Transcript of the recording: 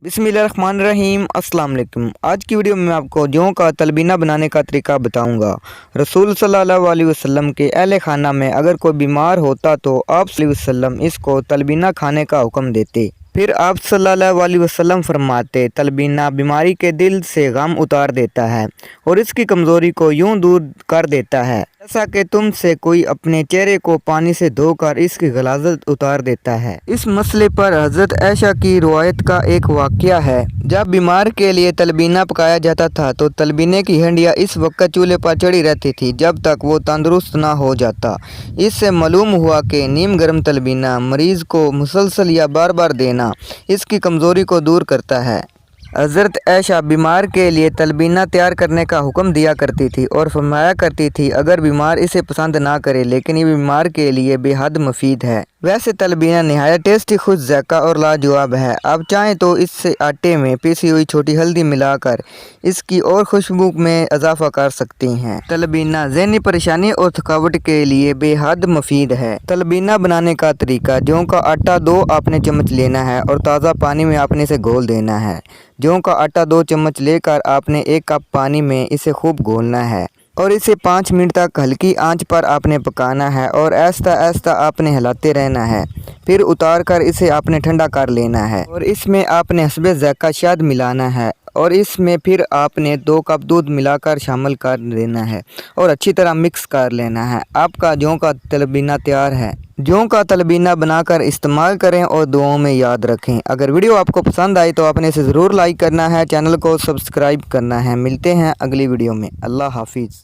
बिस्मिल्लाहिर्रहमानिर्रहीम। अस्सलाम वालेकुम। आज की वीडियो में मैं आपको जौ का तलबीना बनाने का तरीका बताऊंगा। रसूल सल्लल्लाहु अलैहि वसल्लम के अहले खाना में अगर कोई बीमार होता तो आप सल्लल्लाहु अलैहि वसल्लम इसको तलबीना खाने का हुक्म देते। फिर आप सल्लल्लाहु अलैहि वसल्लम फरमाते, तलबीना बीमारी के दिल से गम उतार देता है और इसकी कमज़ोरी को यूं दूर कर देता है जैसा कि तुमसे कोई अपने चेहरे को पानी से धोकर इसकी गलाजत उतार देता है। इस मसले पर हज़रत आयशा की रिवायत का एक वाक़या है। जब बीमार के लिए तलबीना पकाया जाता था तो तलबीने की हंडियाँ इस वक्त चूल्हे पर चढ़ी रहती थी जब तक वो तंदुरुस्त ना हो जाता। इससे मालूम हुआ कि नीम गर्म तलबीना मरीज़ को मुसलसल या बार बार देना इसकी कमज़ोरी को दूर करता है। हज़रत आयशा बीमार के लिए तलबीना तैयार करने का हुक्म दिया करती थी और फरमाया करती थी, अगर बीमार इसे पसंद ना करे लेकिन ये बीमार के लिए बेहद मुफीद है। वैसे तलबीना नहायत टेस्टी, खुश ज़ायक़ा और लाजवाब है। आप चाहें तो इससे आटे में पीसी हुई छोटी हल्दी मिलाकर इसकी और खुशबू में इजाफा कर सकती हैं। तलबीना ज़हनी परेशानी और थकावट के लिए बेहद मुफीद है। तलबीना बनाने का तरीका, जौ का आटा 2 आपने चम्मच लेना है और ताज़ा पानी में आपने इसे घोल देना है। जौ का आटा 2 चम्मच लेकर आपने 1 कप पानी में इसे खूब घोलना है और इसे 5 मिनट तक हल्की आंच पर आपने पकाना है और आहिस्ता आहिस्ता आपने हिलाते रहना है। फिर उतार कर इसे आपने ठंडा कर लेना है और इसमें आपने हस्बे ज़ायक़ा शहद मिलाना है और इसमें फिर आपने 2 कप दूध मिलाकर शामिल कर देना है और अच्छी तरह मिक्स कर लेना है। आपका जौ का तलबीना तैयार है। जौ का तलबीना बनाकर इस्तेमाल करें और दुआओं में याद रखें। अगर वीडियो आपको पसंद आई तो आपने इसे ज़रूर लाइक करना है, चैनल को सब्सक्राइब करना है। मिलते हैं अगली वीडियो में। अल्लाह हाफिज़।